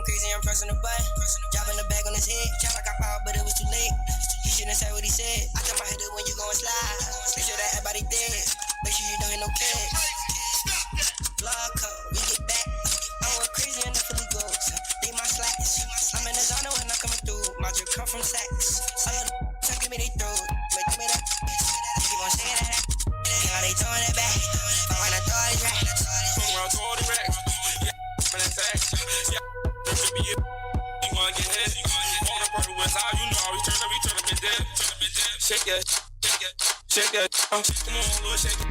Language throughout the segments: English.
Crazy, I'm pressing the button. Dropping the bag on his head. Tried like I power, but it was too late. He shouldn't have said what he said. I tell my head when you gon' slide. Make sure that everybody dead. Make sure you don't hit no kids. Vlog code, we get back. I went crazy in the Philly goals. They my slacks. I'm in the zone when I'm coming through. My drip come from Saks. All of the give me they throat. But give me that. They keep on saying that. Now they throwing it back. But when I throw it back. Fuck around, throw it back. Yeah, man, that's facts. Yeah. You wanna get hit? On the part with how you know we turn up and dead. Shake it, shake it. Come on, little shake it.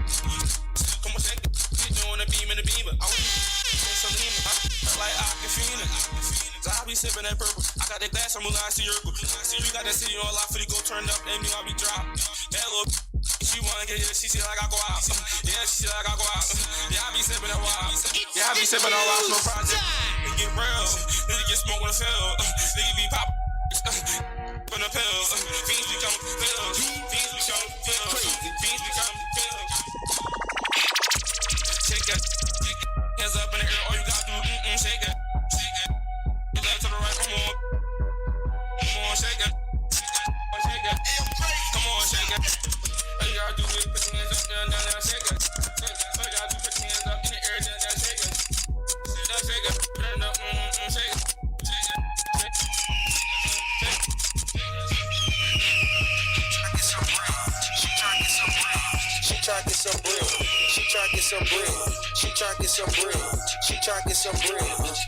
Come on, shake it. You doing a beam in the beamer. I want some lean. Like Aquafina. I be sipping that purple. I got that glass, I'm moving to your circle. You got that city on lock for the go turn up, and you I be drop. That little she wanna get hit, she see like I go out. Yeah, she see like I go out. Yeah, I be sipping that wild. Yeah, I be sipping that wild for project. It get real. Nigga get smoke on the field. Nigga be pop on the pills. Fiends become pills. Fiends become pills. Fiends become pills. Shake it. Hands up in the air. All you gotta do, shake it. You left to the right. Come on. Come on, shake it. Shake it. Come on, shake it. All you gotta do is put your hands up, down, shake it. All you gotta do is put your hands up in the air, down, shake it. Shake it. Turn up, shake it. She tryna get some bread. She tryna get some bread. She tryna get some bread. She tryna get some bread.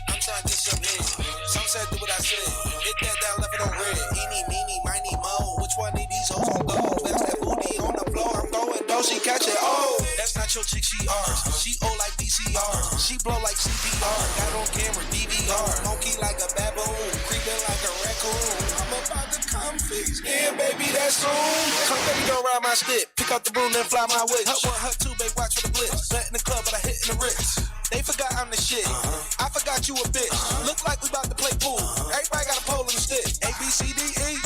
I'm tryna get some head. Some said do what I said. Hit that down, left it on red. Eeny, meeny, miny, mo. Which one of these hoes on go? Bounce that booty on the floor. I'm throwing dough, she catch it. Oh, that's not your chick, she ours. She old like VCR. She blow like CPR. Got on camera, DVR. Monkey like a baboon. Creeping like a raccoon. I'm about to come fix. Yeah, baby, that's soon. Come baby, go ride my stick. Pick up the broom, then fly my way. Hut one, hut two, babe, watch for the blitz. Bet in the club, but I hit in the wrist. They forgot I'm the shit. I forgot you a bitch. Look like we about to play pool. Everybody got a pole and a stick. A, B, C, D, E.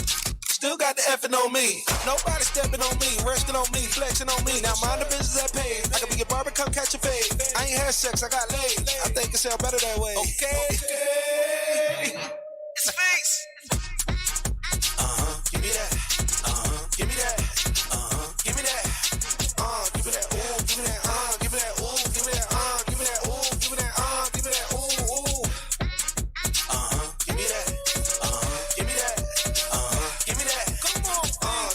Still got the effing on me. Nobody stepping on me. Resting on me. Flexing on me. Now mind the business that pays. I can be a barber, come catch a fade. I ain't had sex, I got laid. I think it sound better that way. Okay. It's face. Give me that. Give me that. Give me that. Give me that. Ooh, give me that. Give me that. Ooh, give me that. Give me that. Ooh, give me that. Give me that. Ooh. Give me that. Give me that. Give me that. Come on.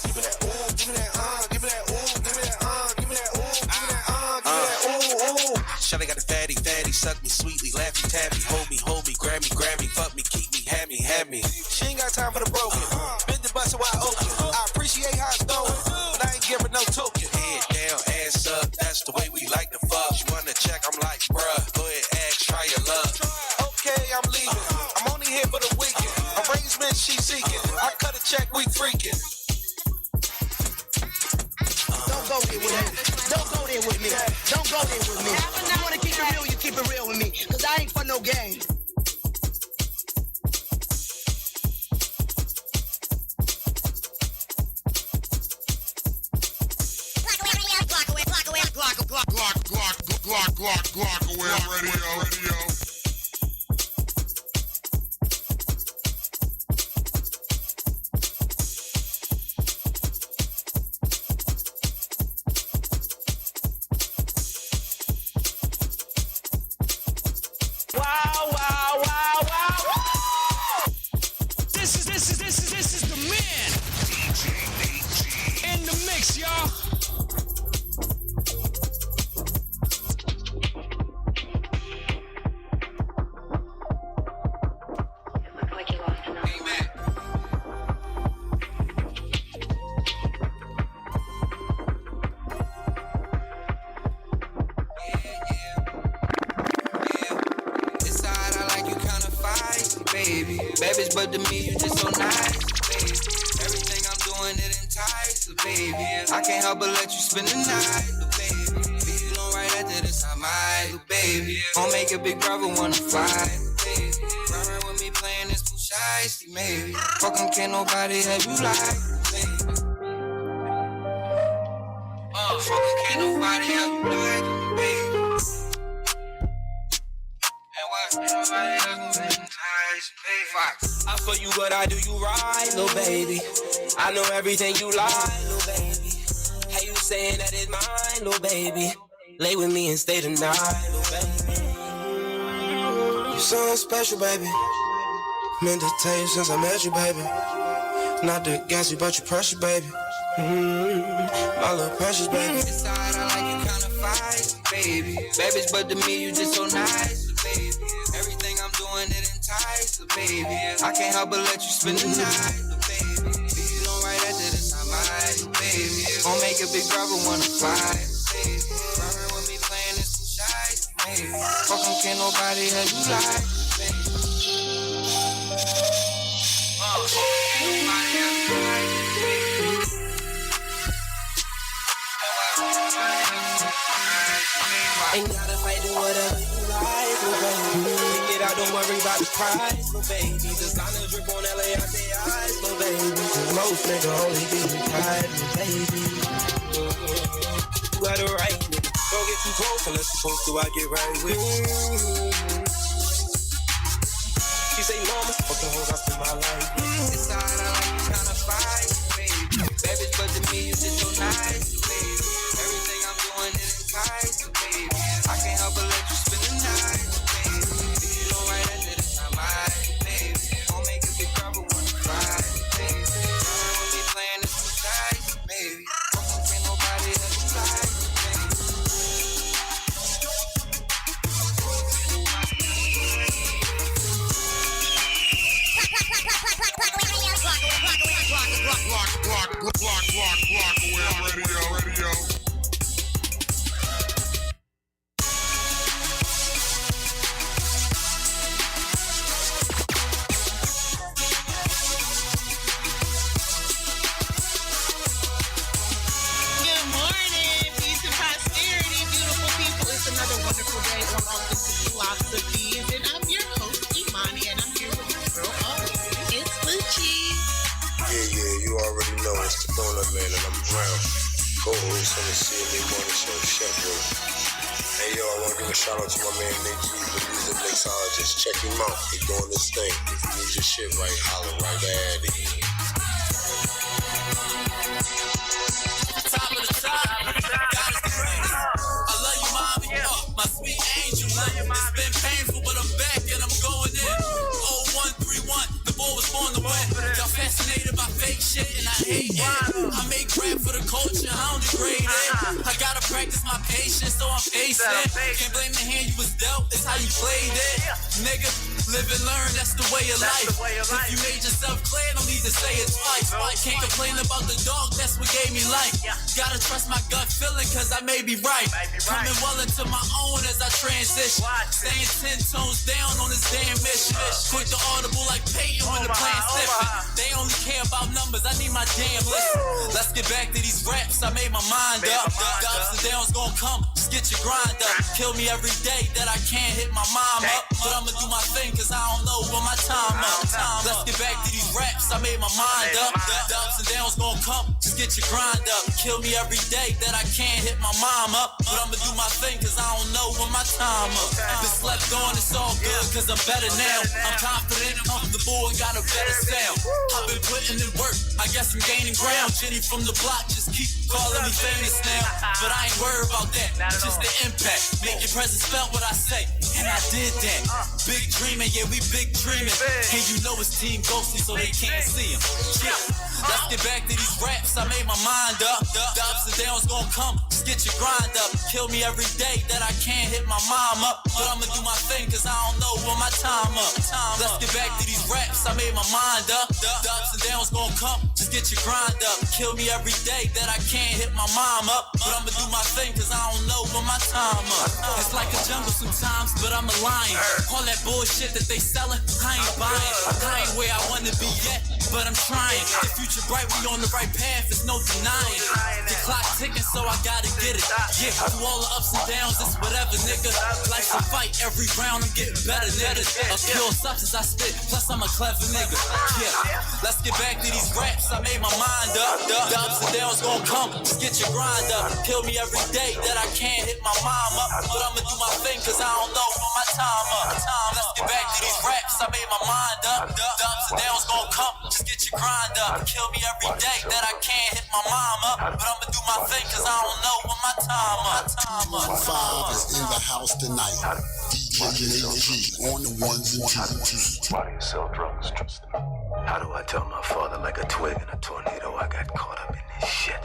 Give me that. Ooh, give me that. Give me that. Ooh, give me that. Give me that. Ooh, give me that. Give me that. Ooh. Shawty got a fatty, suck me sweetly, laughy, tappy, hold me, grab me, fuck me, keep me, have me. She ain't got time for the broken. Bend the bus wide open. I appreciate how it's going, but I ain't giving no token. Head down, ass up, that's the way we like to fuck. She wanna check, I'm like, bruh, go ahead, ask, try your luck. Okay, I'm leaving. I'm only here for the weekend. Arrangement she seeking. I cut a check, we freaking. Don't go there with me. Don't go there with me. Don't go there with me. You wanna keep it real, you keep it real with me. Cause I ain't for no game. Glock away radio. Bad bitch, but to me, you just so nice, baby. Everything I'm doing, it entices, baby. I can't help but let you spend the night, baby. Be alone right after this, I might, baby. Gon' make a big brother wanna fly, baby. Ride with me playing this too shiesty, maybe. Fucking can't nobody have you like, baby. Fucking can't nobody have you like, baby. And what? Ain't nobody else gonna nice, baby. Fox. I for you what I do, you right, little baby. I know everything you like, little baby. How you saying that it's mine, little baby? Lay with me and stay the night, little baby. You so special, baby. Meant to tell you since I met you, baby. Not to gas you, but you precious, baby. My little precious, baby. Inside, I like you kinda fight, baby. Bad bitch, but to me, you just so nice, baby. Everything I'm doing, it entices, baby. I can't help but let you spend the night, baby. Be alone right after this, I might, baby. Gon' make a big brother wanna fly, baby. Ride with me playing this too shy, baby. Fucking can't nobody have you like, baby. Nobody have you like, baby. Ain't gotta fight, do whatever you like, little baby. Pick it out, don't worry about the price, little baby. Designer drip on LA out their eyes, little baby. Most nigga only be tired, little baby. You got it right, nigga. Don't get too close unless you're supposed to, I get right with you. She say, mama, fuck the hoes I spend my life. Inside, I like you kinda fight, baby. Bad bitch, but to me, you just so nice, baby. Everything I'm doing, it entices, baby. I can't help but let you spend the night, baby. If you don't right after this, I might, baby. Gon' make a big brother wanna cry, baby. Ride with me playing this too tight, baby. Fucking can't nobody else like, baby. Block away radio. Feelosophies, and I'm your host, Imani, and I'm here with my girl, it's Lucci. Yeah, you already know it's the donut man, and I'm Brown. Co-host on the CMA Morning Show, Chef Room. Hey, yo, I want to give a shout out to my man Nick G, the music mixologist. Check him out. He doing this thing. If you need your shit right, holler right at it. Top of the top, God is the greatest. I love you, mommy, my sweet angel. It's been painful, but I'm back and I'm going in. 0131, the boy was born to win. Y'all fascinated by fake shit and I hate it. I make rap for the culture, I don't degrade it. I gotta practice my patience, so I'm patient. Can't blame the hand you was dealt, it's how you played it. Nigga, live and learn, that's the way of life. If you made yourself clear, don't need to say it twice. Can't complain about the dog, that's what gave me life. Gotta trust my gut feeling, cause I may be right. Coming well into my own as I transition. Staying 10 tones down on this damn mission. Quick to audible like Peyton when the plan's sniffing. They only care about numbers, I need my damn list. Let's get back to these raps, I made my mind up. The ups and downs gon' come, just get your grind up. Kill me every day that I can't hit my mom up. But I'ma do my thing cause I don't know when my time up. Let's get back to these raps, I made my mind up. The ups and downs gon' come, just get your grind up. Kill me every day that I can't hit my mom up. But I'ma do my thing cause I don't know when my time up. Been slept on, it's all good cause I'm better now. I'm confident, comfortable and got a better sound. I've been putting in work, I guess I'm gaining ground. Jenny from the block just keep calling me famous now. But I ain't worried about that, just the impact. Make your presence felt what I say, and I did that. Big dreaming, yeah, we big dreaming. And you know it's Team Ghostly so they can't see him. Yeah. Let's get back to these raps, I made my mind up. The ups and downs gon' come, just get your grind up. Kill me every day that I can't hit my mom up. But I'ma do my thing cause I don't know when my time up. Let's get back to these raps, I made my mind up. The ups and downs gon' come, just just get your grind up. Kill me every day that I can't hit my mom up. But I'ma do my thing cause I don't know when my time up. It's like a jungle sometimes, but I'm a lion. All that bullshit that they selling, I ain't buying. I ain't where I wanna be yet, but I'm trying. The future bright, we on the right path, there's no denying. The clock ticking, so I gotta get it. Yeah, through all the ups and downs, it's whatever, nigga. Life's a fight, every round I'm getting better, nigga. A pure substance I spit, plus I'm a clever nigga. Yeah, let's get back to these raps, I made my mind up. The ups and downs gon' come, just get your grind up. Kill me every day that I can't hit my mom up. But I'ma do my thing cause I don't know when my time up. Let's get back to these raps, I made my mind up. The ups and downs gon' come, just get your grind up. Kill me every day that I can't hit my mom up. But I'ma do my thing cause I don't know when my time up. 5 is in the house tonight. DJ AG on the ones and twos. Why do you sell drugs, Tristan? How do I tell my father like a twig in a tornado I got caught up in this shit?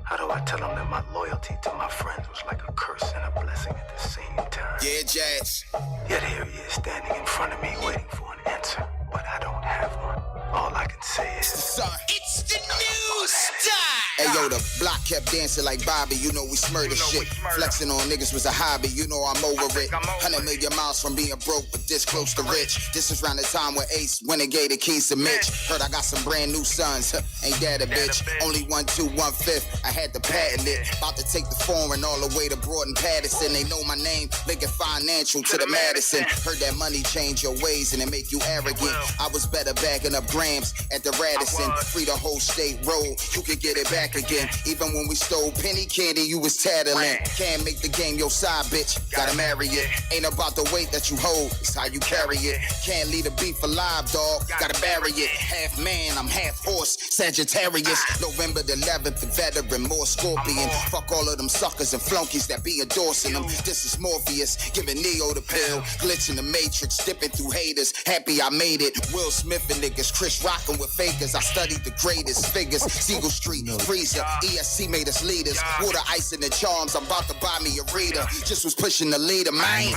How do I tell him that my loyalty to my friends was like a curse and a blessing at the same time? Yeah, Jazz. Yet here he is standing in front of me waiting for an answer, but I don't have one. All I can say is, It's the new style. Hey yo, the block kept dancing like Bobby. You know we smurder shit. Flexing on niggas was a hobby. You know I'm over it. 100 million miles from being broke, but this close to rich. This is around the time when Ace went and gave the keys to Mitch. Heard I got some brand new sons. Ain't that a bitch? Only 1, 2, 1/5. I had to patent it. About to take the foreign all the way to Broad and Patterson. They know my name, linking financial to the Madison. Heard that money change your ways and it make you arrogant. I was better bagging up grams at the Radisson. Free the whole state roll. You could get it back again. Even when we stole penny candy, you was tattling. Can't make the game your side, bitch. Gotta marry it. Ain't about the weight that you hold, it's how you carry it. Can't leave a beef alive, dog. Gotta bury it. Half man, I'm half horse. Sagittarius. November the 11th, the veteran, more scorpion. Fuck all of them suckers and flunkies that be endorsing them. This is Morpheus, giving Neo the pill. Glitch in the matrix, dipping through haters. Happy I made it. Will Smith and niggas. Chris rocking with fakers. I studied the greatest figures. Siegel Street, Freezer. ESC made us leaders. Water, ice, and the charms. I'm about to buy me a reader. Just was pushing the leader, man.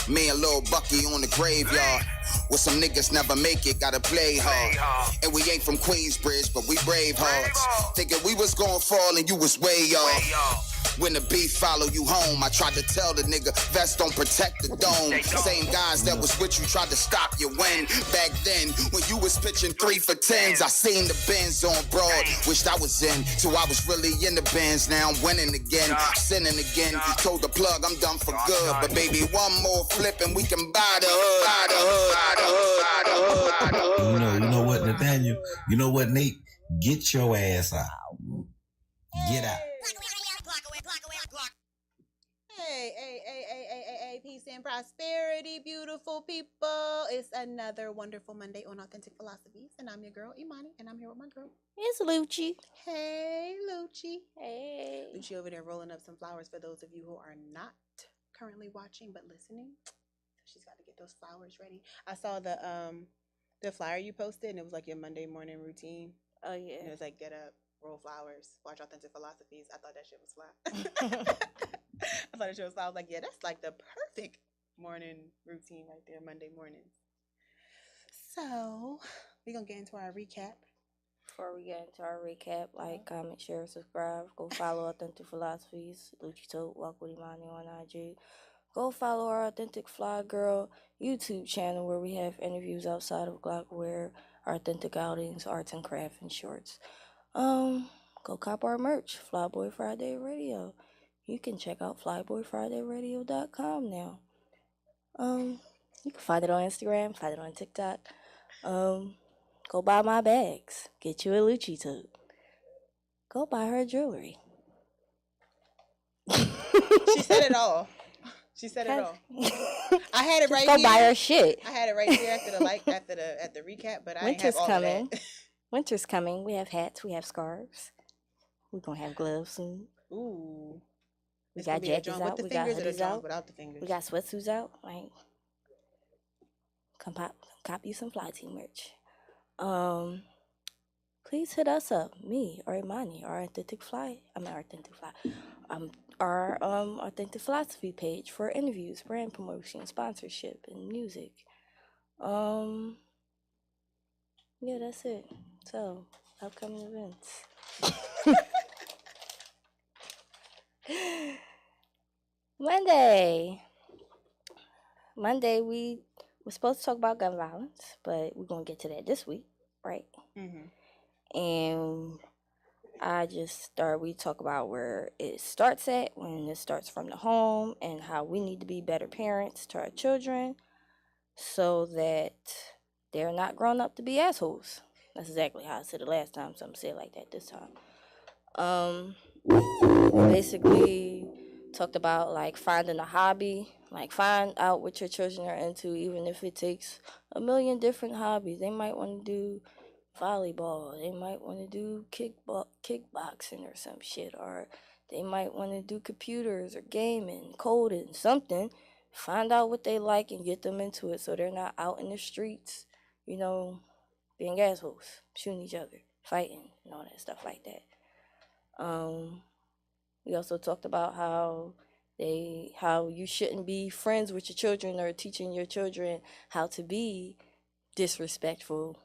Me and Lil Bucky on the graveyard. With some niggas never make it, gotta play hard. And we ain't from Queensbridge, but we brave hearts. Thinking we was gonna fall and you was way off. When the beef follow you home, I tried to tell the nigga, vest don't protect the dome. Same guys that was with you tried to stop your win. Back then, when you was pitching 3 for 10s, I seen the Benz on Broad, wished I was in. So I was really in the Benz, now I'm winning again, sinning again. Told the plug I'm done for good, but baby, one more flip and we can buy the hood. Buy the hood, buy the hood, buy the hood, buy the hood. You know what, Nathaniel? You know what, Nate? Get your ass out. Get out. Hey, peace and prosperity, beautiful people. It's another wonderful Monday on Authentic Philosophies, and I'm your girl, Imani, and I'm here with my girl. It's Lucci. Hey, Lucci. Hey. Lucci over there rolling up some flowers for those of you who are not currently watching but listening. She's got to get those flowers ready. I saw the flyer you posted, and it was like your Monday morning routine. Oh, yeah. And it was like, get up, roll flowers, watch Authentic Philosophies. I thought that shit was fly. I thought that shit was fly. I was like, yeah, that's like the perfect morning routine right there, Monday mornings. So, we're going to get into our recap. Before we get into our recap, like, comment, share, subscribe. Go follow Authentic Philosophies, LouchieTotes, Walk with Imani on IG. Go follow our Authentic Fly Girl YouTube channel where we have interviews outside of Glockwear, our authentic outings, arts and craft, and shorts. Go cop our merch, Flyboy Friday Radio. You can check out flyboyfridayradio.com now. You can find it on Instagram, find it on TikTok. Go buy my bags. Get you a LouchieTote. Go buy her jewelry. She said it all. She said it all. I had it right go here. Go buy her shit. I had it right here at the recap, but I Winter's have all coming. of that. Winter's coming. We have hats. We have scarves. We're gonna have gloves soon. Ooh. We got jackets out. We got hoodies out. Without the fingers. We got sweatsuits out. Like, come cop you some Fly Team merch. Please hit us up, me or Imani, our Authentic Philosophy page for interviews, brand promotion, sponsorship, and music. Yeah, that's it. So, Upcoming events. Monday, we were supposed to talk about gun violence, but we're going to get to that this week, right? Mm-hmm. And we talk about where it starts at, when it starts from the home, and how we need to be better parents to our children so that they're not grown up to be assholes. That's exactly how I said it last time, so I'm saying it like that this time. Basically talked about like finding a hobby, like find out what your children are into, even if it takes a million different hobbies. They might want to do volleyball, they might want to do kickboxing or some shit, or they might want to do computers or gaming, coding, something. Find out what they like and get them into it so they're not out in the streets, being assholes, shooting each other, fighting, and all that stuff like that. We also talked about how you shouldn't be friends with your children or teaching your children how to be disrespectful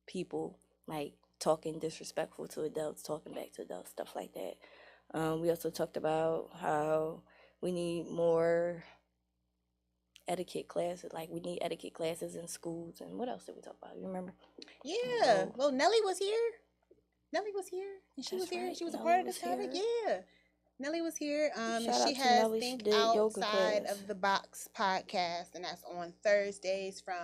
people, like talking disrespectful to adults, talking back to adults, stuff like that. We also talked about how we need more etiquette classes, like we need etiquette classes in schools. And what else did we talk about? You remember? Yeah. Well, Nelly was here. And she was here. Right. She was Nelly a part of was this topic. here. Yeah. Nelly was here. And Shout out she to has Nelly. She Think did yoga Outside class. of the Box podcast, and that's on Thursdays from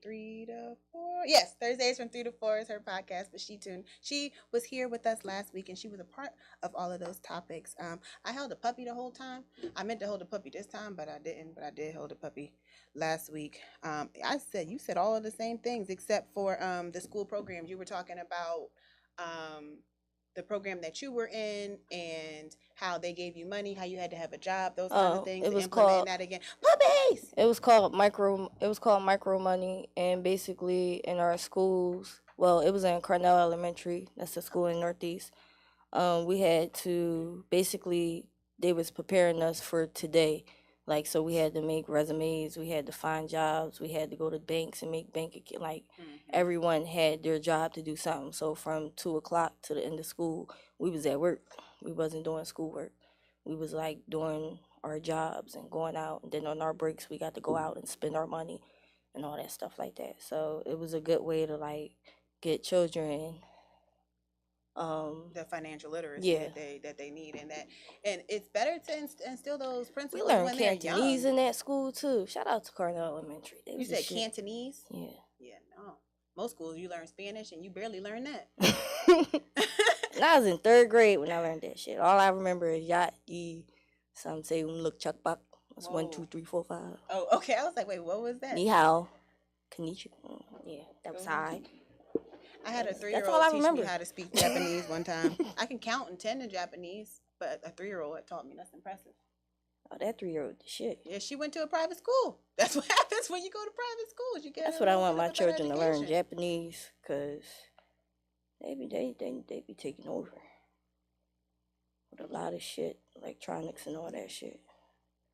3 to 4. Yes, Thursdays from 3 to 4 is her podcast. But she was here with us last week, and she was a part of all of those topics. I held a puppy the whole time. I meant to hold a puppy this time, but I didn't. But I did hold a puppy last week. You said all of the same things except for the school programs. You were talking about the program that you were in and how they gave you money, how you had to have a job, those kinds of things. It was implementing called that again. Puppies. It was called micro money, and basically in our schools, well, it was in Cornell Elementary. That's the school in Northeast. We had to basically, they was preparing us for today. Like, so we had to make resumes, we had to find jobs, we had to go to banks and make everyone had their job to do something. So from 2:00 to the end of school, we was at work. We wasn't doing schoolwork. We was like doing our jobs and going out, and then on our breaks we got to go out and spend our money and all that stuff like that. So it was a good way to like get children the financial literacy that they need, and it's better to instill those principles when they're young. We learned Cantonese in that school too. Shout out to Cornell Elementary. You said Cantonese? Yeah. Yeah, no. Most schools you learn Spanish and you barely learn that. And I was in 3rd grade when I learned that shit. All I remember is yat, yi, some say look chuck buck. That's 1, 2, 3, 4, 5. Oh, okay. I was like, wait, what was that? Ni hao. Konnichiwa. Yeah, that was hi. I had a 3-year-old teach me how to speak Japanese one time. I can count and 10 in Japanese, but a 3-year-old had taught me. That's impressive. Oh, that 3-year-old shit. Yeah, she went to a private school. That's what happens when you go to private schools. You get. That's what I want my children to learn, Japanese, cause they be taking over with a lot of shit, electronics and all that shit.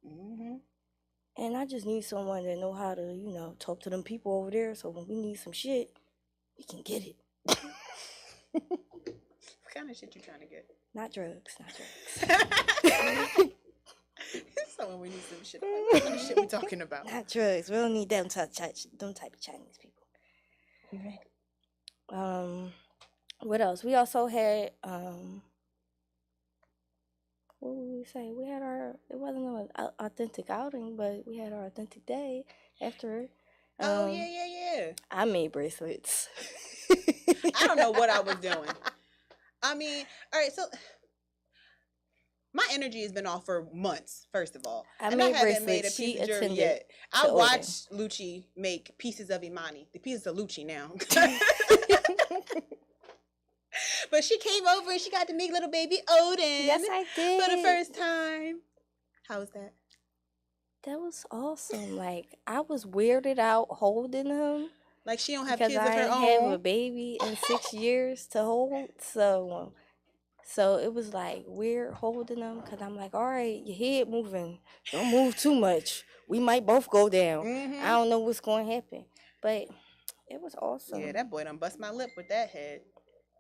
Mhm. And I just need someone that know how to, talk to them people over there. So when we need some shit, we can get it. What kind of shit you trying to get? Not drugs. So when we need some shit, what kind of shit we talking about? Not drugs. We don't need them type of Chinese people. You ready? What else? We also had what would we say? We had it wasn't an authentic outing, but we had our authentic day after. Yeah. I made bracelets. I don't know what I was doing. I mean, all right, so my energy has been off for months, first of all. I haven't bracelets. made a piece of jewelry yet. I watched Lucci make pieces of Imani. The pieces of Lucci now. But she came over and she got to meet little baby Odin. Yes, I did. For the first time. How was that? That was awesome. I was weirded out holding him. Like she don't have kids of her own. Because I have a baby in 6 years to hold. So it was weird holding him because I'm like, all right, your head moving. Don't move too much. We might both go down. Mm-hmm. I don't know what's going to happen. But it was awesome. Yeah, that boy done bust my lip with that head.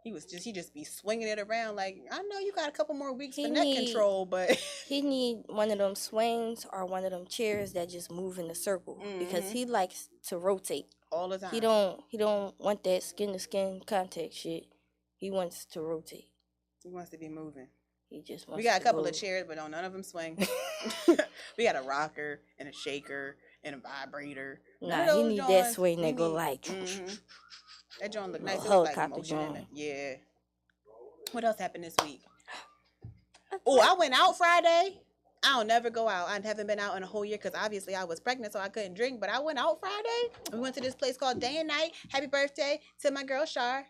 He just be swinging it around like, I know you got a couple more weeks for neck control, but he need one of them swings or one of them chairs that just move in a circle because he likes to rotate all the time. He don't want that skin to skin contact shit. He wants to rotate. He wants to be moving. He just wants. We got a couple move. of chairs, but none of them swing. We got a rocker and a shaker and a vibrator. Nah, he need that swing that go like. That joint look nice. It was like motion in it. Yeah. What else happened this week? Oh, I went out Friday. I don't never go out. I haven't been out in a whole year because obviously I was pregnant, so I couldn't drink. But I went out Friday. We went to this place called Day and Night. Happy birthday to my girl Shar.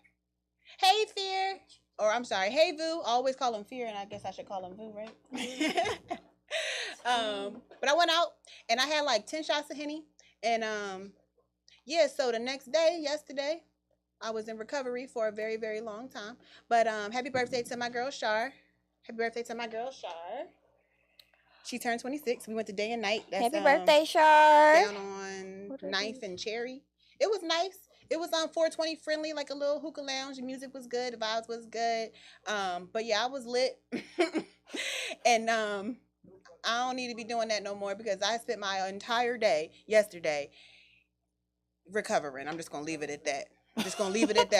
Hey, Fear. Or I'm sorry, hey, Vu. I always call him Fear, and I guess I should call him Vu, right? But I went out, and I had like 10 shots of Henny. And yeah, so the next day, yesterday, I was in recovery for a very, very long time. But happy birthday to my girl Shar. Happy birthday to my girl Shar. She turned 26. We went to Day and Night. That's, happy birthday, Shar. Down on 9th and Cherry. It was nice. It was on 420 friendly, like a little hookah lounge. The music was good. The vibes was good. But yeah, I was lit. And I don't need to be doing that no more because I spent my entire day yesterday recovering. I'm just going to leave it at that.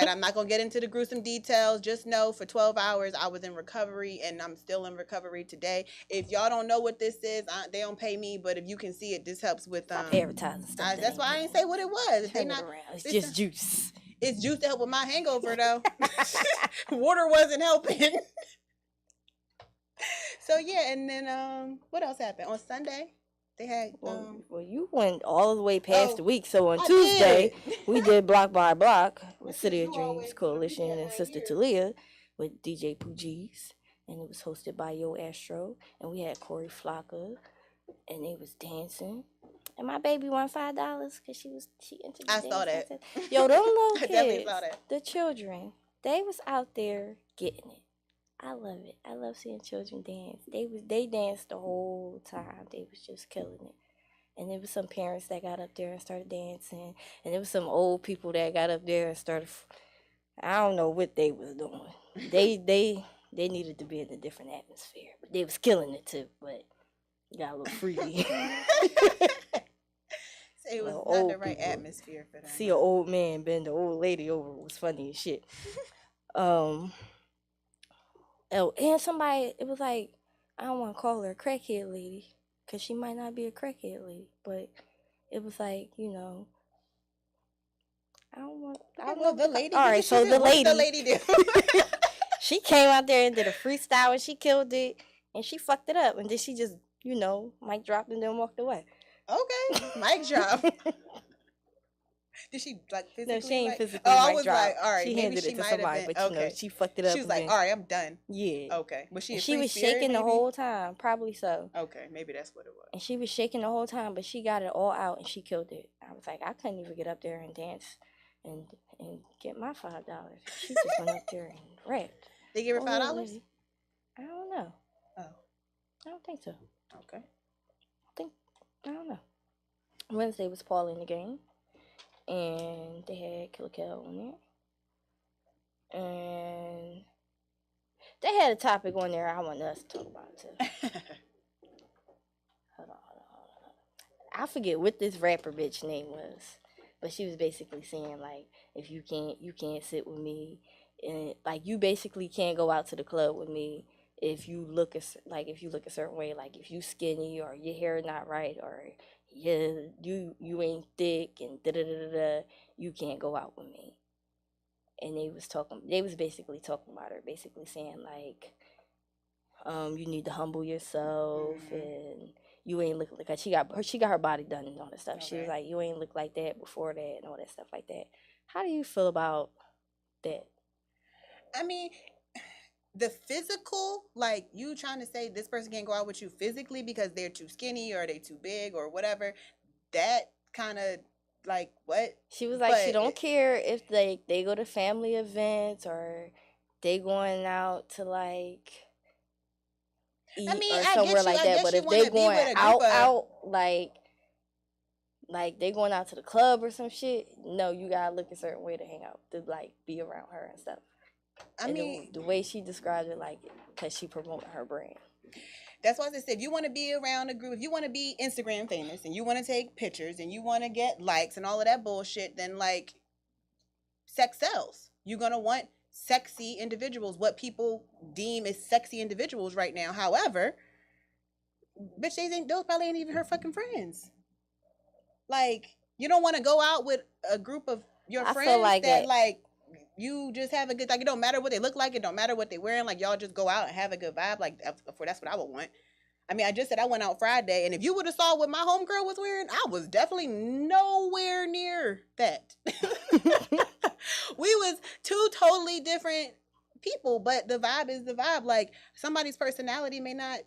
I'm not going to get into the gruesome details. Just know for 12 hours I was in recovery and I'm still in recovery today. If y'all don't know what this is, they don't pay me, but if you can see it, this helps with advertising stuff. That's why I didn't say what it was. It's just juice. It's juice to help with my hangover though. Water wasn't helping. So yeah, and then what else happened? On Sunday, they had well, you went all the way past the week. So on Tuesday, we did Block by Block with City of Dreams Coalition and Sister Talia with DJ Poojies, and it was hosted by Yo Astro, and we had Corey Flocka, and they was dancing. And my baby won $5 because she entered the I saw that. Yo, them little kids, I definitely saw that. The children, they was out there getting it. I love it. I love seeing children dance. They danced the whole time. They was just killing it. And there was some parents that got up there and started dancing. And there was some old people that got up there and started. I don't know what they was doing. They needed to be in a different atmosphere, but they was killing it too. But got a little freaky. It was not the right atmosphere for them. See an old man bend the old lady over was funny as shit. Oh, and somebody, it was like, I don't want to call her a crackhead lady, because she might not be a crackhead lady, but it was like, you know, I don't know the lady. All right, so the lady did. She came out there and did a freestyle, and she killed it, and she fucked it up, and then she just, you know, mic dropped and then walked away. Okay, mic drop. Did she like physically? No, she ain't physically. I was like, all right, she maybe handed she it to might somebody, have been. but you know, she fucked it up. She was like, all right, I'm done. Yeah. Okay. Was she? She was shaking the whole time, probably so. Okay, maybe that's what it was. And she was shaking the whole time, but she got it all out and she killed it. I was like, I couldn't even get up there and dance and get my $5. She just went up there and rapped. They give her $5? I don't know. Oh, I don't think so. Okay. I don't know. Wednesday was Paul in the game. And they had Killer Kel on there. And they had a topic on there I wanted us to talk about too. Hold on. I forget what this rapper bitch name was. But she was basically saying like, if you can't sit with me, and like you basically can't go out to the club with me if you look a certain way, like if you skinny or your hair not right or you ain't thick and you can't go out with me. And they was basically talking about her, basically saying like, you need to humble yourself and you ain't look like she got her body done and all that stuff. Okay. She was like, you ain't look like that before that and all that stuff like that. How do you feel about that? I mean, the physical, like you trying to say this person can't go out with you physically because they're too skinny or they too big or whatever, that kind of like what? She was like, she don't care if they go to family events or they going out to like eat or somewhere like that. But if they going out like they going out to the club or some shit, no, you gotta look a certain way to hang out, to like be around her and stuff. I mean, the way she described it, like, because she promoted her brand. That's why I said, if you want to be around a group, if you want to be Instagram famous and you want to take pictures and you want to get likes and all of that bullshit, then like, sex sells. You're going to want sexy individuals, what people deem as sexy individuals right now. However, bitch, those probably ain't even her fucking friends. Like, you don't want to go out with a group of your friends like that, like, you just have a good, like, it don't matter what they look like, it don't matter what they wearing, like, y'all just go out and have a good vibe. Like, that's what I would want. I mean, I just said I went out Friday, and if you would have saw what my homegirl was wearing, I was definitely nowhere near that. We was two totally different people, but the vibe is the vibe. Like, somebody's personality may not,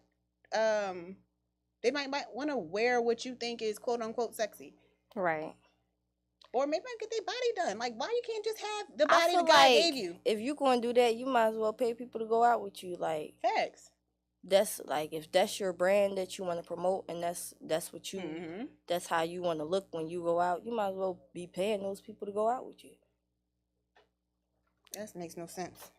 they might want to wear what you think is quote unquote sexy. Right. Or maybe get their body done. Like, why you can't just have the body that God gave you? If you going to do that, you might as well pay people to go out with you. Like, facts. That's like, if that's your brand that you want to promote, and that's what you, that's how you want to look when you go out, you might as well be paying those people to go out with you. That makes no sense.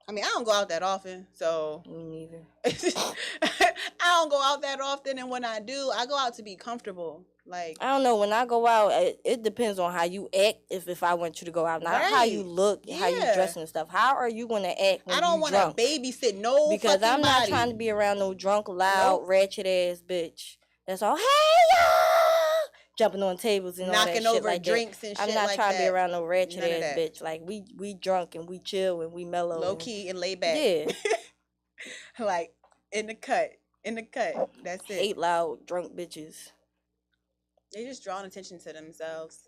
I mean, I don't go out that often, so. Me neither. I don't go out that often, and when I do, I go out to be comfortable. Like, I don't know, when I go out, it depends on how you act. If I want you to go out, not how you look, how you dress and stuff. How are you going to act when I don't want to babysit no because I'm not body. trying to be around no drunk, loud, ratchet ass bitch. That's all. Hey y'all, jumping on tables and knocking all that shit over like drinks that. and shit. I'm not like trying that. to be around no ratchet None ass bitch. Like, we drunk and we chill and we mellow, low key and lay back. Yeah, like in the cut. That's it. Hate loud drunk bitches. They just drawing attention to themselves.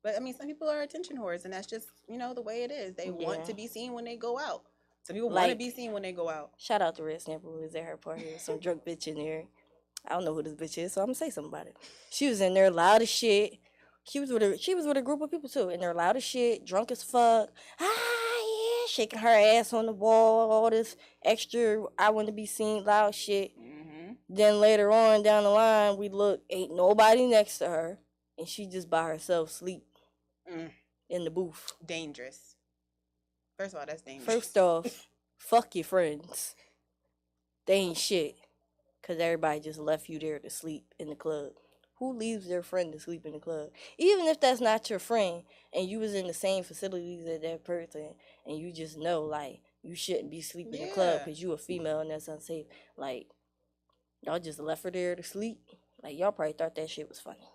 But I mean, some people are attention whores, and that's just, the way it is. They want to be seen when they go out. Some people want to be seen when they go out. Shout out to Red Snapper, who was at her party. There was some drunk bitch in there. I don't know who this bitch is, so I'm gonna say something about it. She was in there loud as shit. She was with a group of people too, and they're loud as shit, drunk as fuck. Yeah, shaking her ass on the wall, all this extra I want to be seen loud shit. Then later on down the line, we look, ain't nobody next to her, and she just by herself sleep in the booth. Dangerous. First of all, that's dangerous. First off, fuck your friends. They ain't shit, because everybody just left you there to sleep in the club. Who leaves their friend to sleep in the club? Even if that's not your friend, and you was in the same facilities as that person, and you just know, like, you shouldn't be sleeping in the club because you a female and that's unsafe. Like, y'all just left her there to sleep. Like, y'all probably thought that shit was funny.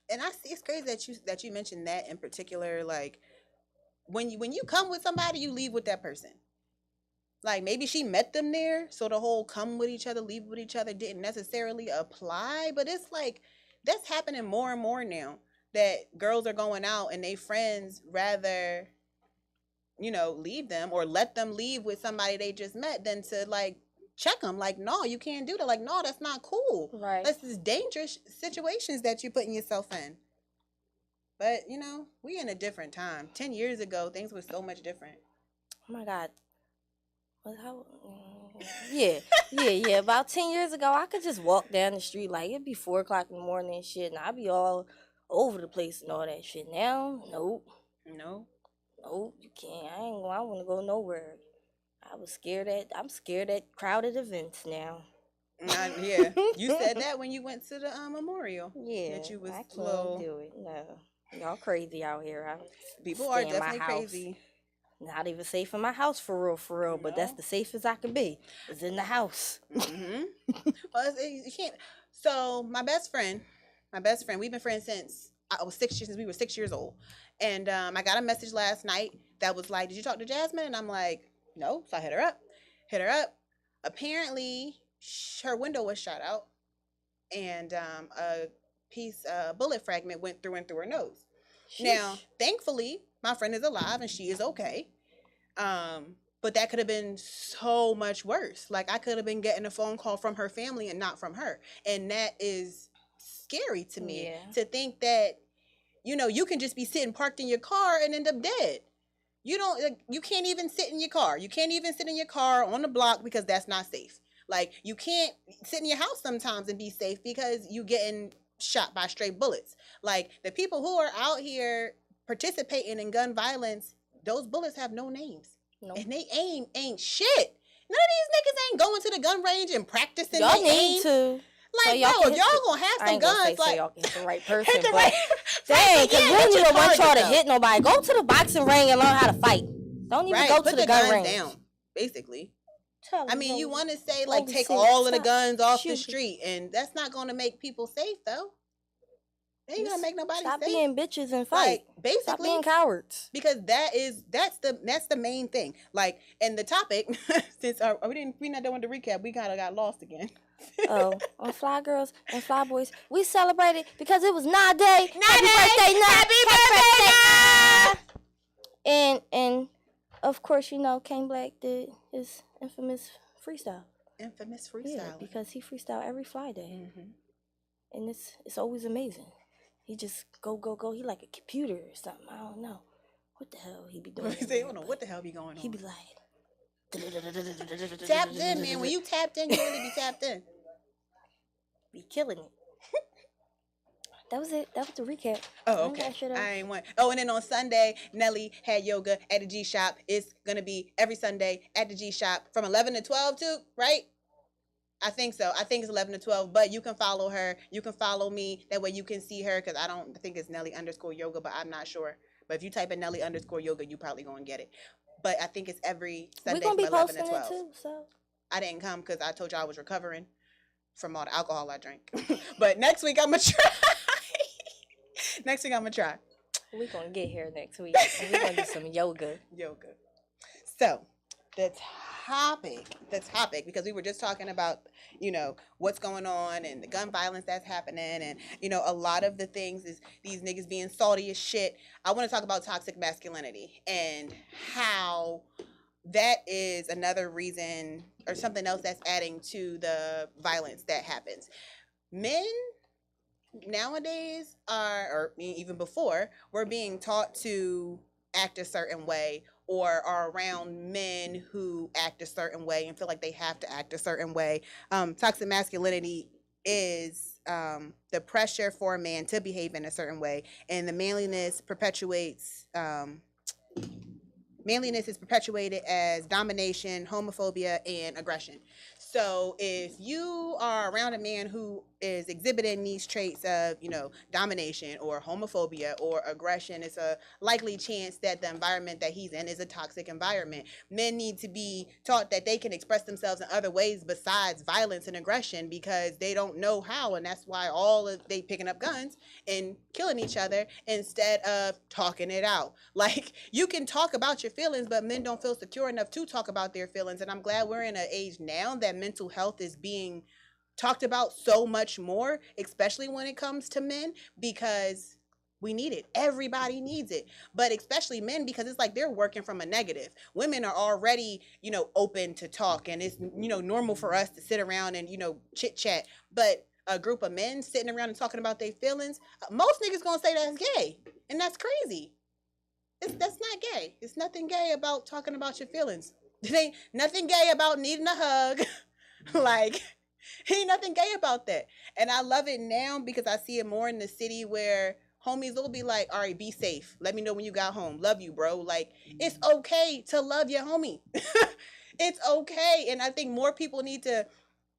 And I see it's crazy that you mentioned that in particular. Like, when you come with somebody, you leave with that person. Like, maybe she met them there, so the whole come with each other, leave with each other didn't necessarily apply. But it's like, that's happening more and more now, that girls are going out and they friends rather, leave them or let them leave with somebody they just met than to, like, check them. Like, no, you can't do that. Like, no, that's not cool. Right. That's just dangerous situations that you're putting yourself in. But, we in a different time. 10 years ago, things were so much different. Oh, my God. Yeah. About 10 years ago, I could just walk down the street. Like, it'd be 4 o'clock in the morning and shit, and I'd be all over the place and all that shit. Now, nope. No. Nope, you can't. I want to go nowhere. I'm scared at crowded events now. Yeah, you said that when you went to the memorial. Yeah, that you was I can't do it. No, y'all crazy out here. People are definitely crazy. Not even safe in my house for real. But that's the safest I can be. Is in the house. Well, you can't. So my best friend, we've been friends since I was 6 years, since we were 6 years old. And I got a message last night that was like, "Did you talk to Jasmine?" And I'm like, "No." So I hit her up. Apparently, her window was shot out, and a bullet fragment went through her nose. Sheesh. Now, thankfully, my friend is alive and she is okay. But that could have been so much worse. Like, I could have been getting a phone call from her family and not from her. And that is scary to me, to think that, you can just be sitting parked in your car and end up dead. You can't even sit in your car. You can't even sit in your car on the block because that's not safe. Like, you can't sit in your house sometimes and be safe because you getting shot by stray bullets. Like, the people who are out here participating in gun violence, those bullets have no names. Nope. And they aim ain't shit. None of these niggas ain't going to the gun range and practicing. Y'all need to. Like, so bro, if y'all gonna have some guns, so like, y'all can hit the right person. hit the but right, dang, because we don't even want y'all to though. hit nobody. Go to the boxing ring and learn how to fight. Don't even go to the gun range. Down, basically. Tell I mean, you want to say, like, take see, all of the guns off the street, and that's not going to make people safe, though. They ain't gonna make nobody stop safe. being bitches and fight. Like, basically, stop being cowards. Because that's the main thing. Like, and the topic, since we not done with the recap, we kind of got lost again. Oh, on Fly Girls and Fly Boys, we celebrated because it was Nah Day. Happy birthday, Nah! And of course, you know, Kane Black did his infamous freestyle. Yeah, because he freestyle every Fly Day, and it's always amazing. He just go. He like a computer or something. I don't know what the hell he be doing. I don't know what the hell be going on. He be like tapped in, man. When you tapped in, you really be tapped in. Be killing it. That was it. That was the recap. Oh, okay. I ain't want. Oh, and then on Sunday, Nelly had yoga at the G Shop. It's gonna be every Sunday at the G Shop from 11 to 12 too, right? I think so. I think it's 11 to 12, but you can follow her. You can follow me. That way you can see her, because I don't think it's Nelly_yoga, but I'm not sure. But if you type in Nelly_yoga, you probably gonna get it. But I think it's every Sunday from 11 to 12. Too, so. I didn't come because I told you I was recovering from all the alcohol I drank. But next week I'm gonna try. Next week I'm gonna try. We're gonna get here next week. And we're gonna do some yoga. So the topic, because we were just talking about, you know, what's going on and the gun violence that's happening, and, you know, a lot of the things is these niggas being salty as shit. I want to talk about toxic masculinity and how that is another reason or something else that's adding to the violence that happens. Men nowadays or even before, were being taught to act a certain way, or are around men who act a certain way and feel like they have to act a certain way. Toxic masculinity is the pressure for a man to behave in a certain way, and the manliness is perpetuated as domination, homophobia, and aggression. So if you are around a man who is exhibiting these traits of, you know, domination or homophobia or aggression, it's a likely chance that the environment that he's in is a toxic environment. Men need to be taught that they can express themselves in other ways besides violence and aggression, because they don't know how, and that's why they picking up guns and killing each other instead of talking it out. Like, you can talk about your feelings, but men don't feel secure enough to talk about their feelings. And I'm glad we're in an age now that mental health is being talked about so much more, especially when it comes to men, because we need it. Everybody needs it, but especially men, because it's like they're working from a negative. Women are already, you know, open to talk, and it's, you know, normal for us to sit around and, you know, chit chat. But a group of men sitting around and talking about their feelings, most niggas gonna say that's gay, and that's crazy. That's not gay. It's nothing gay about talking about your feelings. It ain't nothing gay about needing a hug. Like, ain't nothing gay about that. And I love it now because I see it more in the city, where homies will be like, all right, be safe. Let me know when you got home. Love you, bro. Like, it's okay to love your homie. It's okay. And I think more people need to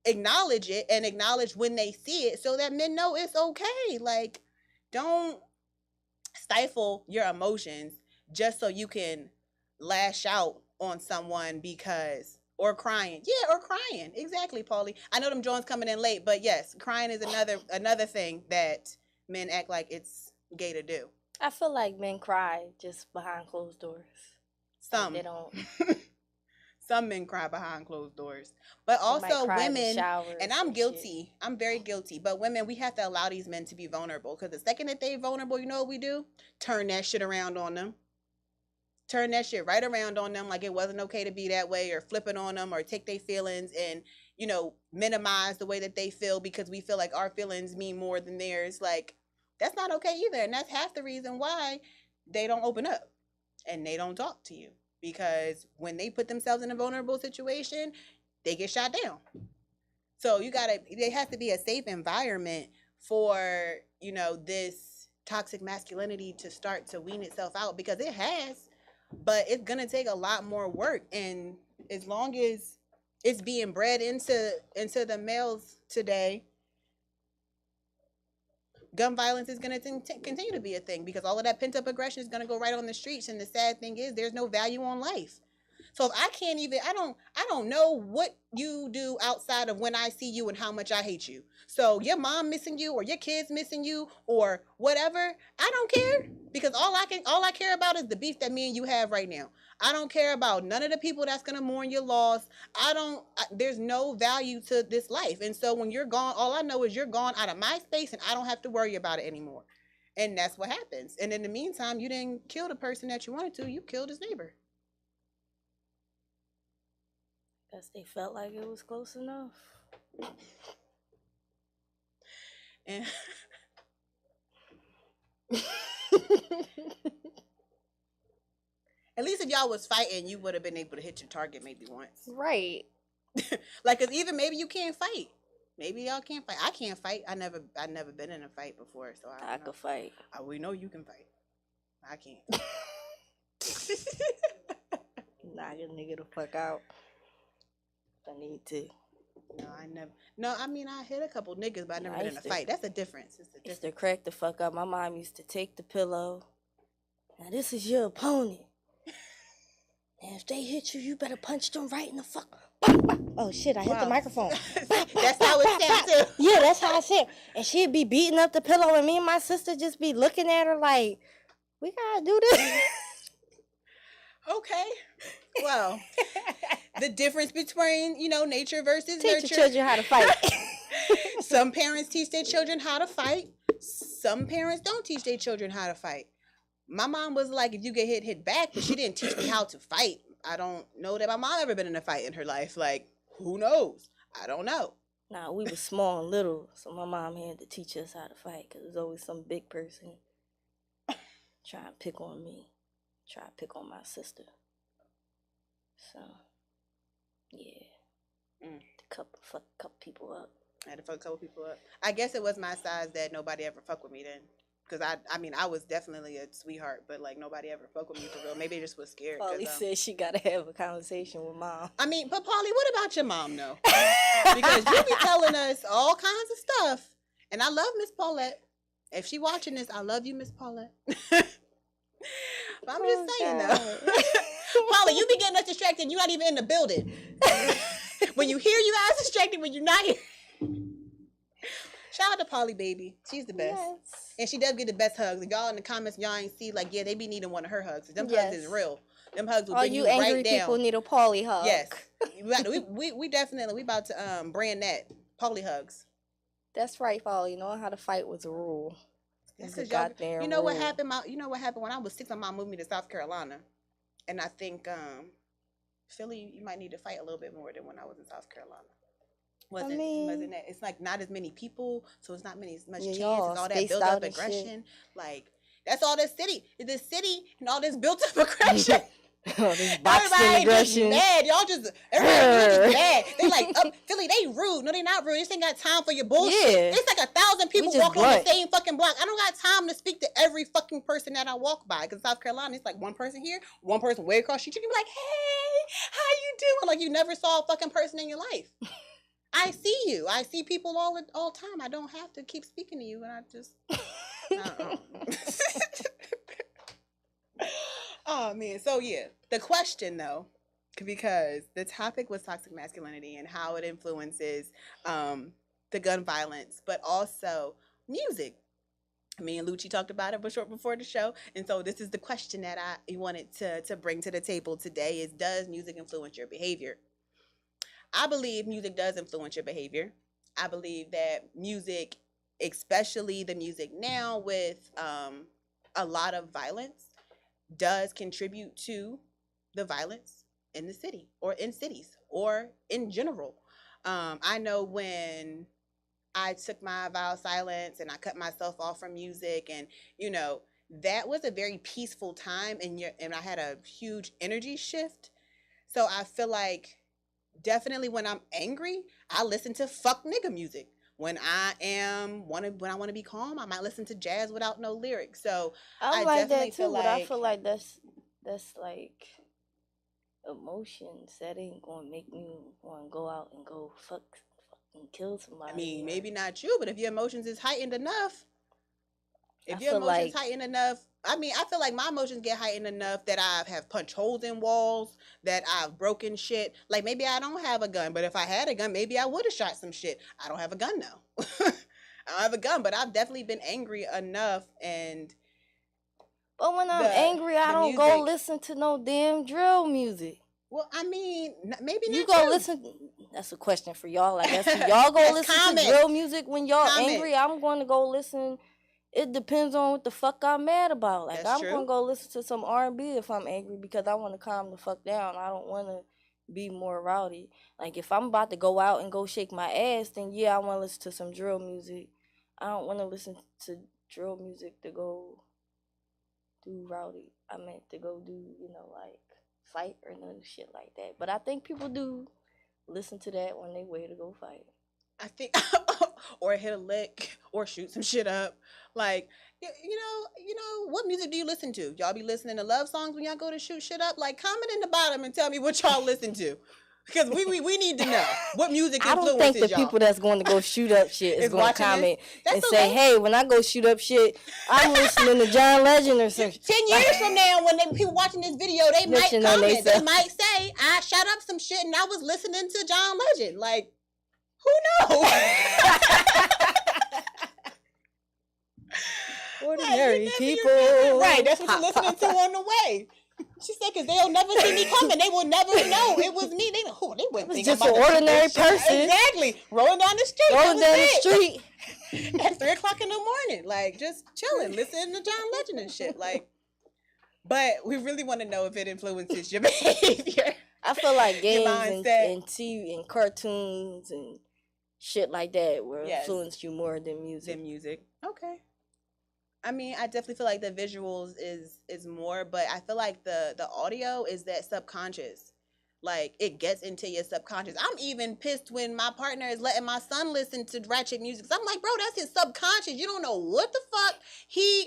acknowledge it, and acknowledge when they see it, so that men know it's okay. Like, don't stifle your emotions just so you can lash out on someone or crying. Exactly, Paulie. I know them Jones coming in late, but yes, crying is another thing that men act like it's gay to do. I feel like men cry just behind closed doors. Some. Like, they don't. Some men cry behind closed doors, but also women, and I'm guilty. Shit. I'm very guilty. But women, we have to allow these men to be vulnerable, because the second that they're vulnerable, you know what we do? Turn that shit around on them. Turn that shit right around on them, like it wasn't okay to be that way, or flip it on them, or take their feelings and, you know, minimize the way that they feel because we feel like our feelings mean more than theirs. Like, that's not okay either. And that's half the reason why they don't open up and they don't talk to you. Because when they put themselves in a vulnerable situation, they get shot down. So there has to be a safe environment for, you know, this toxic masculinity to start to wean itself out, because it has. but it's gonna take a lot more work. And as long as it's being bred into the males today, gun violence is going to continue to be a thing, because all of that pent up aggression is going to go right on the streets. And the sad thing is, there's no value on life. So if I can't even, I don't know what you do outside of when I see you and how much I hate you. So your mom missing you, or your kids missing you, or whatever, I don't care, because all I care about is the beef that me and you have right now. I don't care about none of the people that's gonna mourn your loss. There's no value to this life. And so when you're gone, all I know is you're gone out of my space, and I don't have to worry about it anymore. And that's what happens. And in the meantime, you didn't kill the person that you wanted to. You killed his neighbor. Guess they felt like it was close enough. And at least if y'all was fighting, you would have been able to hit your target maybe once. Right. Like, cause even maybe you can't fight. Maybe y'all can't fight. I can't fight. I never been in a fight before, so I could fight. We know you can fight. I can't. Knock a nigga the fuck out. I need to. No, I never. No, I mean, I hit a couple niggas, but I never been in a fight. That's the difference. It's the difference. Used to crack the fuck up. My mom used to take the pillow. Now this is your opponent. And if they hit you, you better punch them right in the fuck. Oh shit! I hit the microphone. That's how it sounds too. Yeah, that's how it sounds. And she'd be beating up the pillow, and me and my sister just be looking at her like, "We gotta do this." Okay. Well, the difference between, nature versus nurture. Teach your children how to fight. Some parents teach their children how to fight. Some parents don't teach their children how to fight. My mom was like, if you get hit back, but she didn't teach me how to fight. I don't know that my mom ever been in a fight in her life. Like, who knows? I don't know. Nah, we were small and little, so my mom had to teach us how to fight, because there's always some big person trying to pick on me, try to pick on my sister. So, yeah. Fuck a couple people up. I had to fuck a couple people up. I guess it was my size that nobody ever fucked with me then. Because I was definitely a sweetheart, but like nobody ever fucked with me for real. Maybe they just was scared. Polly said she gotta have a conversation with mom. I mean, but Polly, what about your mom though? Because you be telling us all kinds of stuff. And I love Miss Paulette. If she watching this, I love you, Miss Paulette. But I'm just saying though. Polly, you be getting us distracted and you're not even in the building. When you hear you guys distracted, when you're not here. Shout out to Polly, baby. She's the best. Yes. And she does get the best hugs. If y'all in the comments, y'all ain't see, like, yeah, they be needing one of her hugs. Them hugs is real. Them hugs will bring you right down. All you angry people need a Polly hug. Yes. we definitely, we about to brand that. Polly hugs. That's right, Polly. Knowing how to fight was a rule. That's a goddamn rule. What happened? You know what happened when I was 6? My mom moved me to South Carolina. And I think Philly, you might need to fight a little bit more than when I was in South Carolina. Wasn't that? It's like not as many people, so it's not much chance. It's all that built up aggression. Like, that's all this city. The city and all this built up aggression. Everybody just mad. Everybody just mad. They like, Philly, they rude. No, they not rude. They just ain't got time for your bullshit. Yeah. It's like 1,000 people walking on the same fucking block. I don't got time to speak to every fucking person that I walk by. Because South Carolina, it's like one person here, one person way across the street. You can be like, hey, how you doing? Like you never saw a fucking person in your life. I see you. I see people all the time. I don't have to keep speaking to you, and I just. Oh man. So yeah, the question though, because the topic was toxic masculinity and how it influences the gun violence, but also music. Me and Lucci talked about it before the show, and so this is the question that I wanted to bring to the table today: is does music influence your behavior? I believe music does influence your behavior. I believe that music, especially the music now with a lot of violence, does contribute to the violence in the city or in cities or in general. I know when I took my vow of silence and I cut myself off from music, and that was a very peaceful time, and I had a huge energy shift. So I feel like definitely when I'm angry, I listen to fuck nigga music. When I want to be calm, I might listen to jazz without no lyrics. So I like that too, but I feel like that's that's like emotions that ain't gonna make me want to go out and go fucking kill somebody. I mean, maybe not you, but if your emotions is heightened enough, I mean, I feel like my emotions get heightened enough that I have punched holes in walls, that I've broken shit. Like, maybe I don't have a gun, but if I had a gun, maybe I would have shot some shit. I don't have a gun now. I don't have a gun, but I've definitely been angry enough. But when I'm angry, I don't go listen to no damn drill music. Well, I mean, maybe you go listen. That's a question for y'all. I guess y'all go listen to drill music when y'all angry. I'm going to go listen. It depends on what the fuck I'm mad about. Like, I'm going to go listen to some R&B if I'm angry because I want to calm the fuck down. I don't want to be more rowdy. Like, if I'm about to go out and go shake my ass, then yeah, I want to listen to some drill music. I don't want to listen to drill music to go do rowdy. I meant to go do, like, fight or no shit like that. But I think people do listen to that when they way to go fight. I think, or hit a lick, or shoot some shit up. Like, what music do you listen to? Y'all be listening to love songs when y'all go to shoot shit up? Like, comment in the bottom and tell me what y'all listen to. Because we need to know what music influences y'all. I don't think the people that's going to go shoot up shit is going to comment and say, hey, when I go shoot up shit, I'm listening to John Legend or something. 10 years from now, when people watching this video, they might comment. They might say, I shot up some shit and I was listening to John Legend. Like, who knows? Ordinary people. Right, that's what you're listening to on the way. She said, because they'll never see me coming. They will never know it was me. They wouldn't think just an ordinary person. Exactly. Rolling down the street. Rolling down the street. At 3 o'clock in the morning. Like, just chilling, listening to John Legend and shit. Like, but we really want to know if it influences your behavior. I feel like games and TV and cartoons and shit like that will influence you more than music. Okay. I mean, I definitely feel like the visuals is more, but I feel like the audio is that subconscious. Like, it gets into your subconscious. I'm even pissed when my partner is letting my son listen to ratchet music. So I'm like, bro, that's his subconscious. You don't know what the fuck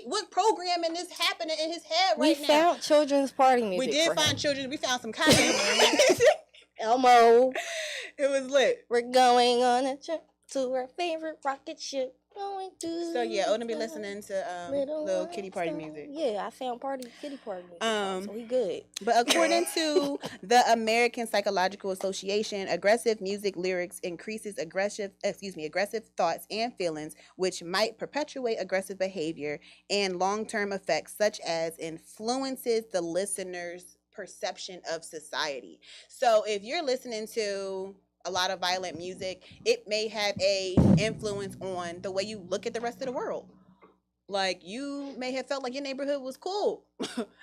what programming is happening in his head right now. We found children's party music. We did find children. We found some cotton. Elmo. It was lit. We're going on a trip to our favorite rocket ship. So yeah, Odin be listening to little kitty party music. Yeah, I found kitty party music. So we good. But according to the American Psychological Association, aggressive music lyrics increases aggressive thoughts and feelings, which might perpetuate aggressive behavior and long-term effects, such as influences the listener's perception of society. So if you're listening to a lot of violent music, it may have a influence on the way you look at the rest of the world. Like, you may have felt like your neighborhood was cool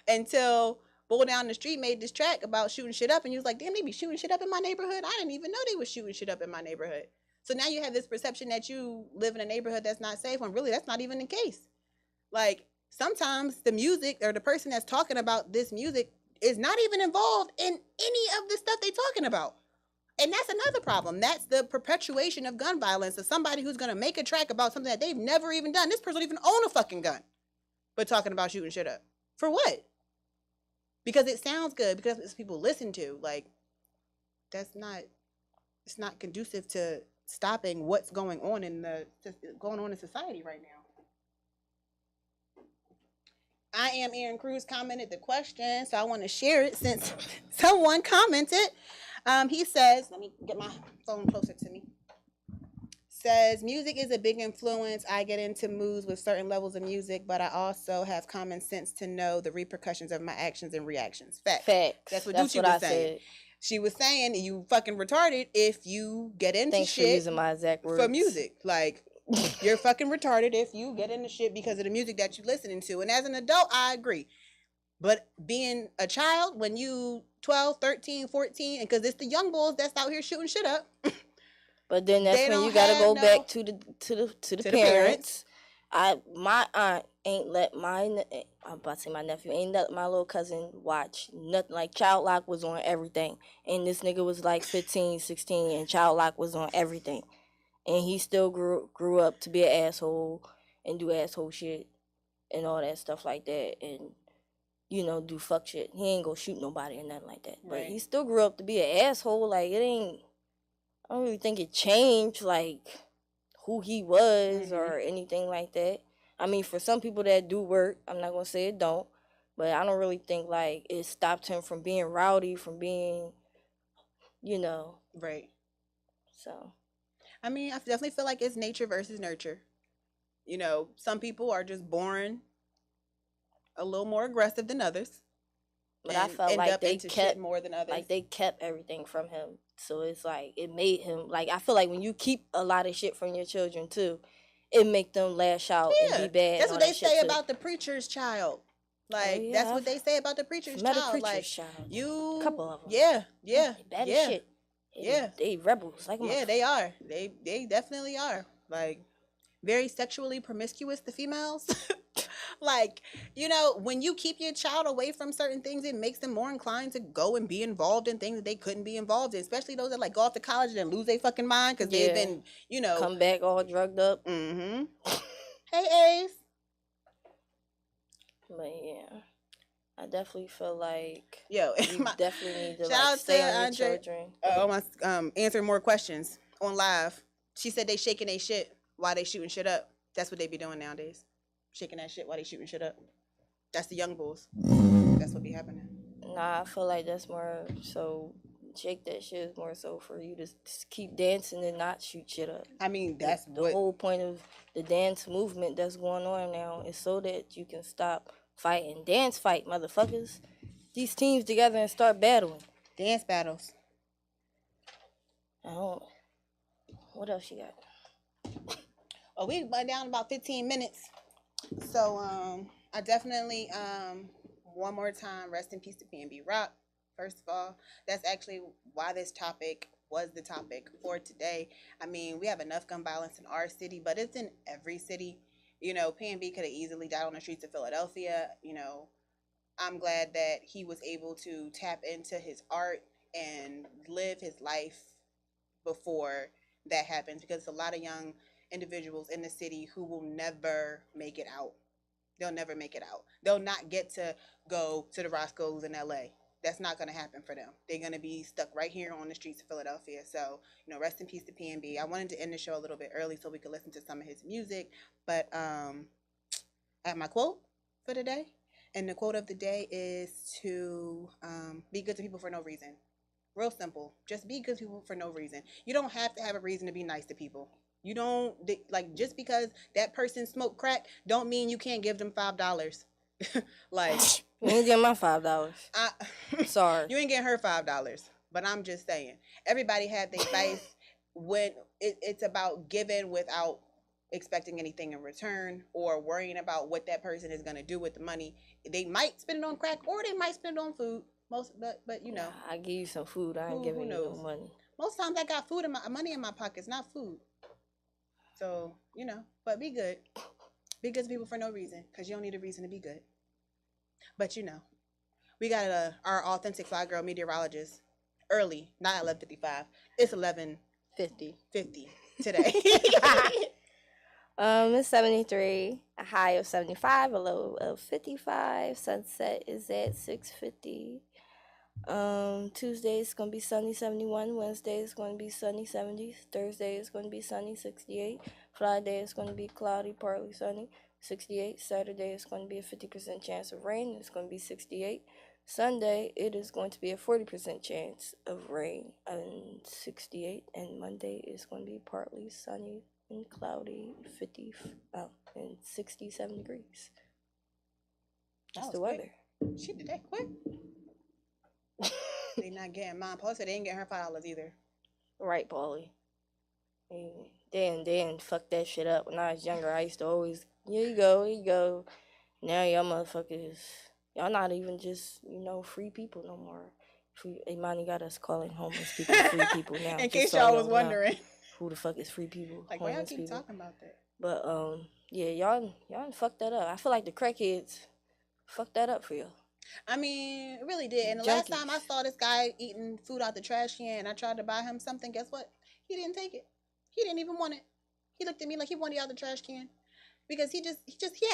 until Bull Down the Street made this track about shooting shit up, and you was like, damn, they be shooting shit up in my neighborhood. I didn't even know they was shooting shit up in my neighborhood. So now you have this perception that you live in a neighborhood that's not safe, when really that's not even the case. Like, sometimes the music or the person that's talking about this music is not even involved in any of the stuff they talking about. And that's another problem. That's the perpetuation of gun violence, of somebody who's going to make a track about something that they've never even done. This person don't even own a fucking gun, but talking about shooting shit up. For what? Because it sounds good, because it's people listen to. Like, it's not conducive to stopping what's going on in society right now. I am Aaron Cruz commented the question, so I want to share it since someone commented. He says, let me get my phone closer to me. Says, music is a big influence. I get into moods with certain levels of music, but I also have common sense to know the repercussions of my actions and reactions. Facts. That's what Ducci was saying. She was saying, you fucking retarded if you get into shit. For using my exact words. For music. Like, you're fucking retarded if you get into shit because of the music that you're listening to. And as an adult, I agree. But being a child, when you 12, 13, 14, and because it's the young bulls that's out here shooting shit up. But then that's when you gotta go back to the parents. My aunt ain't let I'm about to say my nephew ain't let my little cousin watch nothing. Like, Child Lock was on everything, and this nigga was like 15, 16, and Child Lock was on everything, and he still grew up to be an asshole and do asshole shit and all that stuff like that. And do fuck shit. He ain't gonna shoot nobody or nothing like that. But Right. he still grew up to be an asshole. Like, I don't really think it changed, like, who he was or anything like that. I mean, for some people that do work, I'm not gonna say it don't, but I don't really think, like, it stopped him from being rowdy, from being, Right. So. I mean, I definitely feel like it's nature versus nurture. Some people are just born a little more aggressive than others. But I felt like they kept shit more than others. Like, they kept everything from him. So it's like, it made him, like, I feel like when you keep a lot of shit from your children too, it make them lash out and be bad. That's what they say about the preacher's child. Like, that's what they say about the preacher's child. A couple of them. Yeah. They bad as shit. Yeah. They rebels. Like, yeah, they are. They definitely are. Like, very sexually promiscuous, the females. Like, when you keep your child away from certain things, it makes them more inclined to go and be involved in things that they couldn't be involved in, especially those that, like, go off to college and then lose their fucking mind because they've been, come back all drugged up. Mm-hmm. Hey, Ace. But, yeah. I definitely feel like you definitely need to, like, stay on your children. I'm answering more questions on live. She said they shaking their shit while they shooting shit up. That's what they be doing nowadays. Shaking that shit while they shooting shit up. That's the young bulls. That's what be happening. Nah, I feel like that's more so. Shake that shit is more so for you to keep dancing and not shoot shit up. I mean, that's the whole point of the dance movement that's going on now is so that you can stop fighting. Dance fight, motherfuckers. These teams together and start battling. Dance battles. What else you got? Oh, we went down about 15 minutes. So, I definitely, one more time, rest in peace to P&B Rock. First of all, that's actually why this topic was the topic for today. I mean, we have enough gun violence in our city, but it's in every city. P&B could have easily died on the streets of Philadelphia. I'm glad that he was able to tap into his art and live his life before that happens, because a lot of young individuals in the city who will never make it out. They'll never make it out. They'll not get to go to the Roscoe's in LA. That's not going to happen for them. They're going to be stuck right here on the streets of Philadelphia. So, rest in peace to P&B. I wanted to end the show a little bit early so we could listen to some of his music. But I have my quote for today. And the quote of the day is to be good to people for no reason. Real simple. Just be good to people for no reason. You don't have to have a reason to be nice to people. You don't, like, just because that person smoked crack don't mean you can't give them $5. Like, you ain't getting my $5. Sorry. You ain't getting her $5. But I'm just saying, everybody had their vice when it's about giving without expecting anything in return or worrying about what that person is going to do with the money. They might spend it on crack or they might spend it on food. But I give you some food. I ain't giving you no money. Most times I got money in my pockets, not food. So, but be good. Be good to people for no reason, because you don't need a reason to be good. But, we got our authentic fly girl meteorologist early, not 11:55. It's 11:50 today. It's 73, a high of 75, a low of 55. Sunset is at 6:50. Tuesday is going to be sunny, 71. Wednesday is going to be sunny, 70. Thursday is going to be sunny, 68. Friday is going to be cloudy, partly sunny, 68. Saturday is going to be a 50% chance of rain. It's going to be 68. Sunday, it is going to be a 40% chance of rain, and 68. And Monday is going to be partly sunny and cloudy, and 67 degrees. That's the weather. She did that quick. They not getting mine. Paul said they ain't getting her $5 either. Right, Paulie. They didn't fuck that shit up. When I was younger, I used to always, here you go. Now y'all motherfuckers, y'all not even just, free people no more. Imani got us calling homeless people free people now. In case y'all was wondering. Who the fuck is free people? Like, why y'all keep talking about that? But, yeah, y'all fucked that up. I feel like the crackheads fucked that up for you. I mean, it really did. And the last time I saw this guy eating food out the trash can and I tried to buy him something, guess what? He didn't take it. He didn't even want it. He looked at me like he wanted it out the trash can. Because he had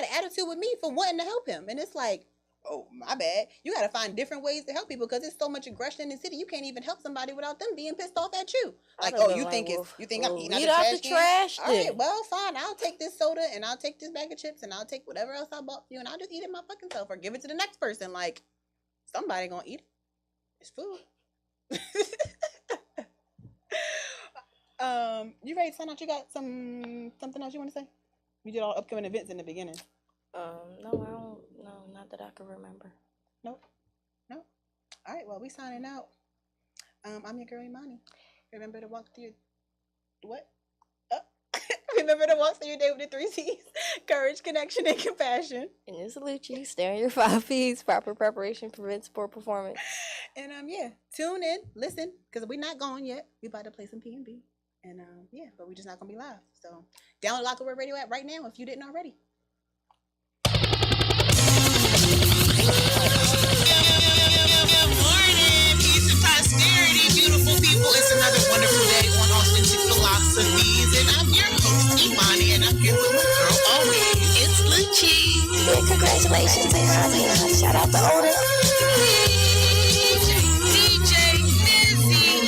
an attitude with me for wanting to help him. And it's like, Oh, my bad. You got to find different ways to help people because there's so much aggression in the city. You can't even help somebody without them being pissed off at you. Like, oh, you think I'm eating out the trash can? All right, well, fine. I'll take this soda and I'll take this bag of chips and I'll take whatever else I bought for you and I'll just eat it my fucking self or give it to the next person. Like, somebody gonna eat it. It's food. You ready to sign out? You got something else you want to say? We did all upcoming events in the beginning. No, I don't. No, not that I can remember. Nope. All right. Well, we signing out. I'm your girl Imani. Remember to walk through your what? Remember to walk through your day with the 3 C's: courage, connection, and compassion. And it's Lucci. Stay on your 5 P's. Proper preparation prevents poor performance. And yeah, tune in, listen, because we're not gone yet. We about to play some P&B. And yeah, but we're just not gonna be live. So download Locker Word Radio app right now if you didn't already. Good morning, peace and prosperity, beautiful people. It's another wonderful day on Authentic Philosophies, and I'm your host Imani, and I'm here with my girl always. It's Lucci. Yeah, congratulations, Imani. Shout out to Oda. DJ Busy.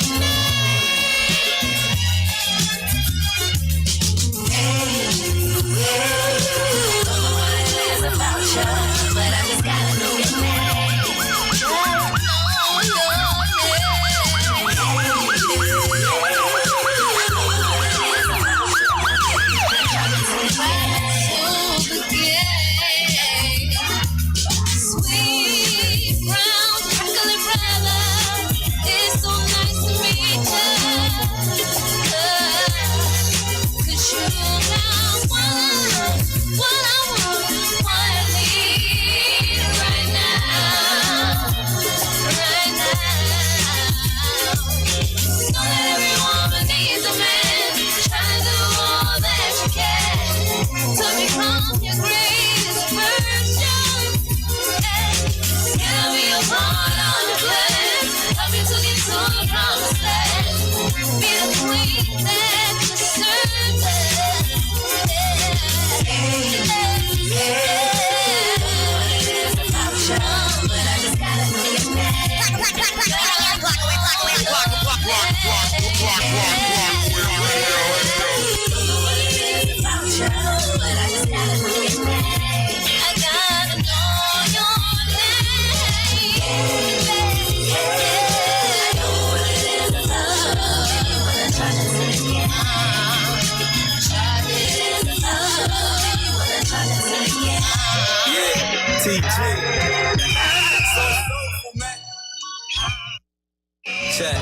Check.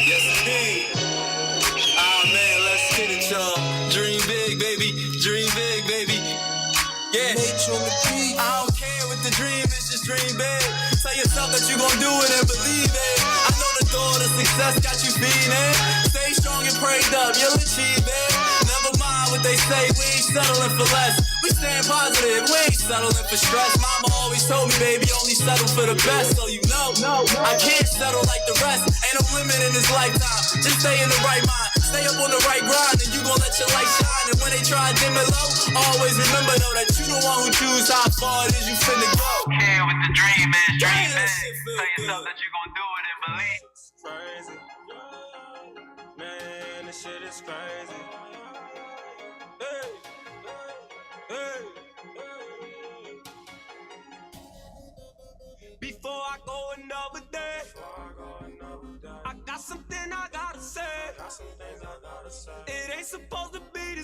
Yes, indeed. Ah, man, let's get it, y'all. Dream big, baby. Dream big, baby. Yeah. I don't care what the dream is, just dream big. Tell yourself that you gon' do it and believe it. I know the door to success got you feeling. Stay strong and prayed up, you'll achieve it. Never mind what they say, we ain't settling for less. We stand positive, we ain't settling for stress. Mama always told me, baby, only settle for the best. So you know, I can't settle like the rest. Ain't no limit in this lifetime, just stay in the right mind. Stay up on the right grind and you gon' let your light shine. And when they try to dim it low, always remember though that you the one who choose how far it is you finna go. Care what the dream is, dream big. Tell yourself that you gon' do it and believe. Crazy. Man, this shit is crazy. Hey, hey, hey. Before I go another day, I got something I gotta say. It ain't supposed to be